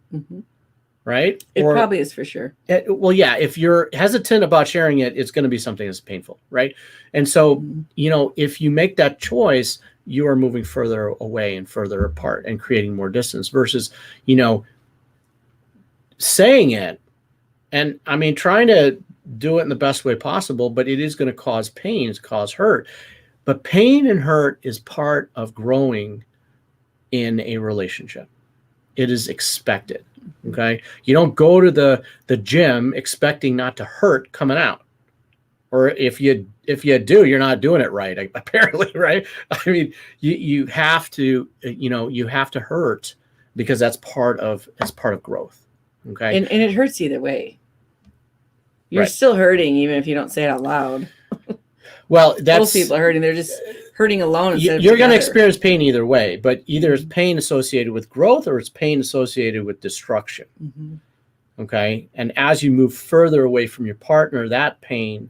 Speaker 3: right?
Speaker 4: It probably is for sure.
Speaker 3: Well, yeah, if you're hesitant about sharing it, it's going to be something that's painful, right? And so, if you make that choice, you are moving further away and further apart and creating more distance versus, saying it. And I mean, trying to do it in the best way possible, but it is going to cause pain, it's cause hurt. But pain and hurt is part of growing in a relationship. It is expected. Okay. You don't go to the gym expecting not to hurt coming out. Or if you do, you're not doing it right, apparently, right? I mean, you have to, you have to hurt because that's part of growth. Okay.
Speaker 4: And it hurts either way. You're
Speaker 3: Right.
Speaker 4: still hurting even if you don't say it out loud.
Speaker 3: Well,
Speaker 4: Most people are hurting. They're just hurting alone.
Speaker 3: You're going to experience pain either way, but either it's pain associated with growth or it's pain associated with destruction. Okay. And as you move further away from your partner, that pain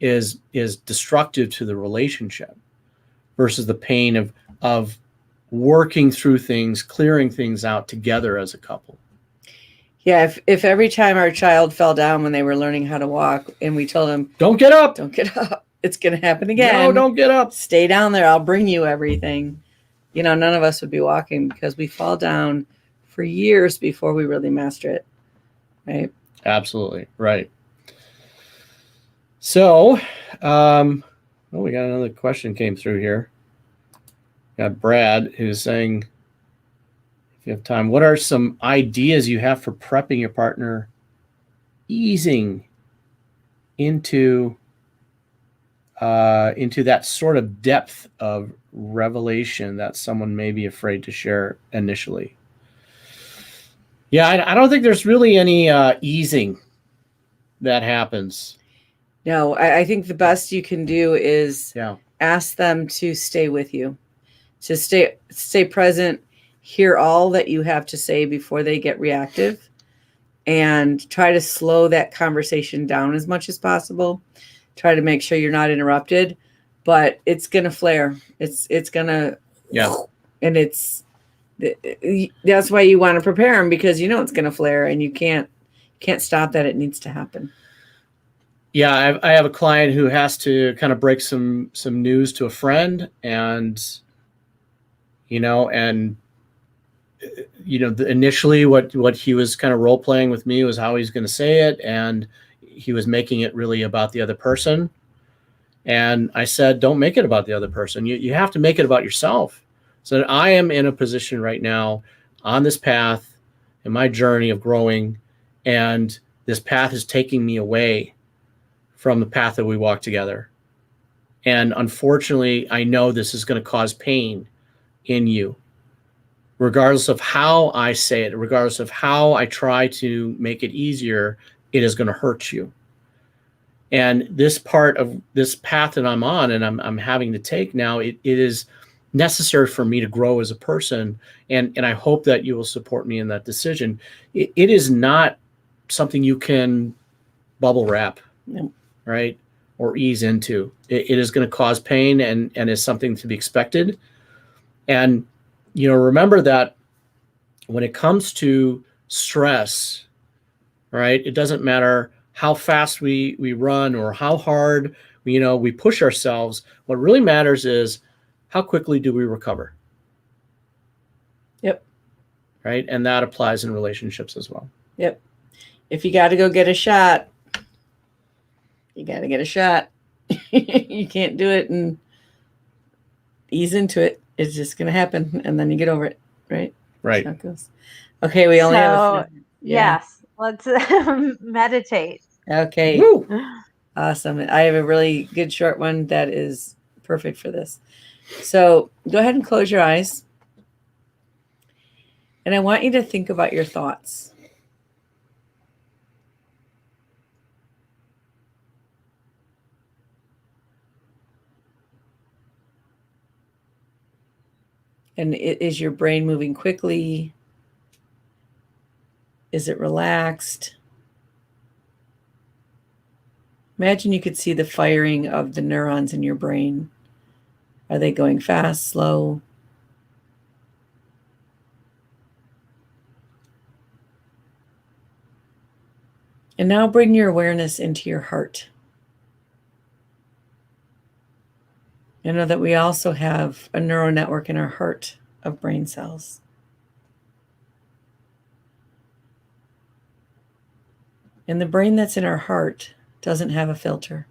Speaker 3: is destructive to the relationship versus the pain of working through things, clearing things out together as a couple.
Speaker 4: Yeah. If every time our child fell down when they were learning how to walk and we told them,
Speaker 3: don't get up,
Speaker 4: it's going to happen again.
Speaker 3: No, don't get up.
Speaker 4: Stay down there. I'll bring you everything. None of us would be walking because we fall down for years before we really master it. Right.
Speaker 3: Absolutely. Right. So, we got another question came through here. Got Brad who's saying, if you have time, what are some ideas you have for prepping your partner, easing into that sort of depth of revelation that someone may be afraid to share initially? Yeah, I don't think there's really any easing that happens.
Speaker 4: No, I think the best you can do is ask them to stay with you, to stay present, hear all that you have to say before they get reactive, and try to slow that conversation down as much as possible. Try to make sure you're not interrupted, but it's going to flare. It's going to, and that's why you want to prepare them, because it's going to flare and you can't stop that. It needs to happen.
Speaker 3: Yeah, I have a client who has to kind of break some news to a friend, and initially what he was kind of role playing with me was how he's going to say it, and he was making it really about the other person. And I said, don't make it about the other person. You have to make it about yourself. So that I am in a position right now on this path in my journey of growing, and this path is taking me away from the path that we walk together. And unfortunately, I know this is going to cause pain in you, regardless of how I say it, regardless of how I try to make it easier, it is going to hurt you. And this part of this path that I'm on and I'm having to take now, it is necessary for me to grow as a person. And I hope that you will support me in that decision. It is not something you can bubble wrap, right? Or ease into. It is going to cause pain and is something to be expected. And, remember that when it comes to stress, right, it doesn't matter how fast we run or how hard, we push ourselves. What really matters is how quickly do we recover?
Speaker 4: Yep.
Speaker 3: Right. And that applies in relationships as well.
Speaker 4: Yep. If you got to go get a shot, you got to get a shot. You can't do it and ease into it. It's just going to happen. And then you get over it. Right.
Speaker 3: Right.
Speaker 4: That's how it goes. Okay. We only have
Speaker 2: yes. Let's meditate.
Speaker 4: Okay.
Speaker 3: Woo!
Speaker 4: Awesome. I have a really good short one that is perfect for this. So go ahead and close your eyes. And I want you to think about your thoughts. And is your brain moving quickly? Is it relaxed? Imagine you could see the firing of the neurons in your brain. Are they going fast, slow? And now bring your awareness into your heart. You know that we also have a neural network in our heart of brain cells. And the brain that's in our heart doesn't have a filter.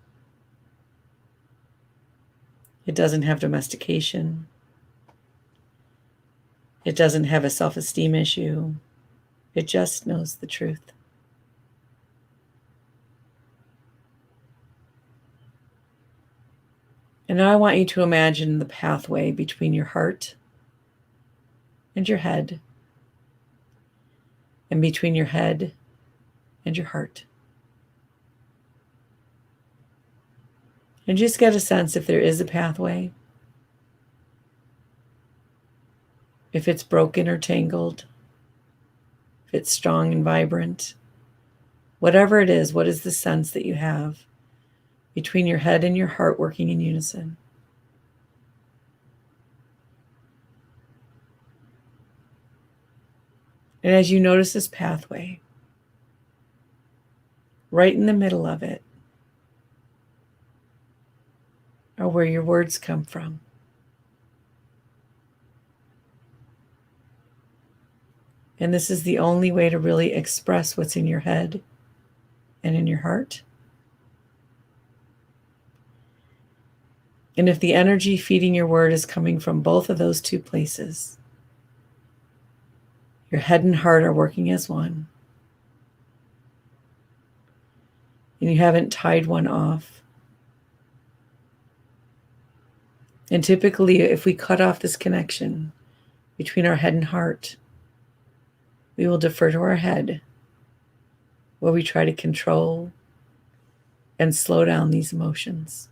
Speaker 4: It doesn't have domestication. It doesn't have a self-esteem issue. It just knows the truth. And now I want you to imagine the pathway between your heart and your head, and between your head and your heart. And just get a sense if there is a pathway, if it's broken or tangled, if it's strong and vibrant. Whatever it is, what is the sense that you have between your head and your heart working in unison? And as you notice this pathway, right in the middle of it are where your words come from. And this is the only way to really express what's in your head and in your heart. And if the energy feeding your word is coming from both of those two places, your head and heart are working as one. And you haven't tied one off. And typically, if we cut off this connection between our head and heart, we will defer to our head, where we try to control and slow down these emotions.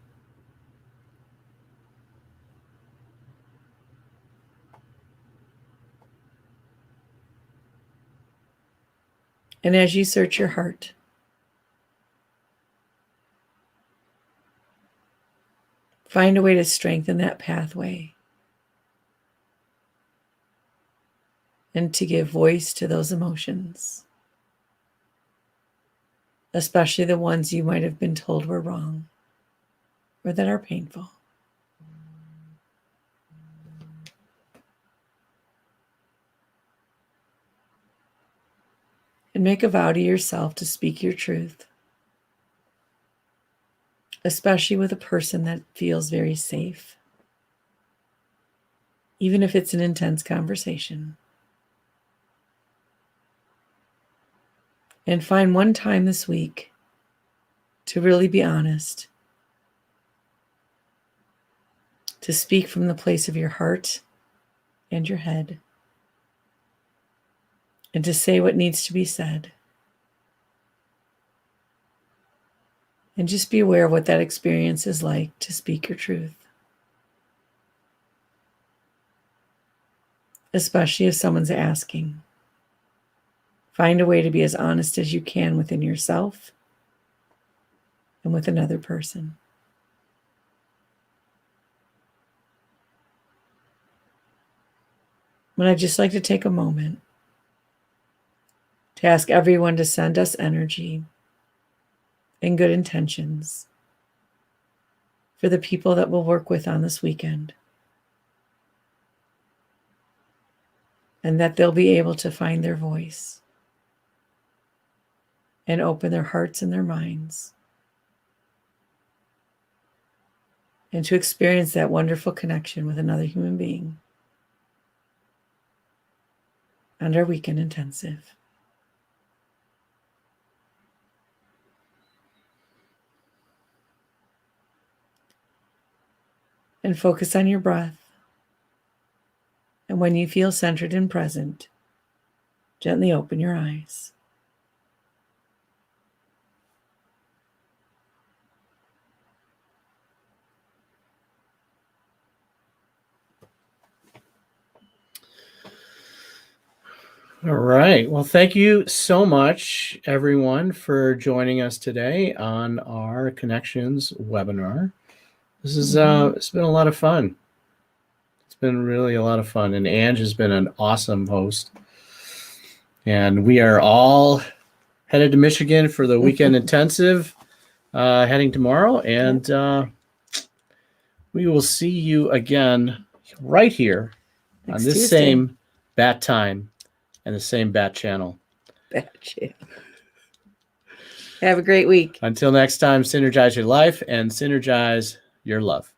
Speaker 4: And as you search your heart, find a way to strengthen that pathway and to give voice to those emotions, especially the ones you might have been told were wrong or that are painful. And make a vow to yourself to speak your truth, especially with a person that feels very safe, even if it's an intense conversation. And find one time this week to really be honest, to speak from the place of your heart and your head, and to say what needs to be said. And just be aware of what that experience is like to speak your truth, especially if someone's asking. Find a way to be as honest as you can within yourself and with another person. But I'd just like to take a moment to ask everyone to send us energy and good intentions for the people that we'll work with on this weekend, and that they'll be able to find their voice and open their hearts and their minds and to experience that wonderful connection with another human being on our weekend intensive. And focus on your breath. And when you feel centered and present, gently open your eyes.
Speaker 3: All right. Well, thank you so much, everyone, for joining us today on our Connections webinar. This is it's been a lot of fun. It's been really a lot of fun, and Ange has been an awesome host. And we are all headed to Michigan for the weekend intensive, heading tomorrow, and we will see you again right here
Speaker 4: Next
Speaker 3: on this
Speaker 4: Tuesday.
Speaker 3: same bat time and the same bat channel.
Speaker 4: Have a great week.
Speaker 3: Until next time, synergize your life and synergize your love.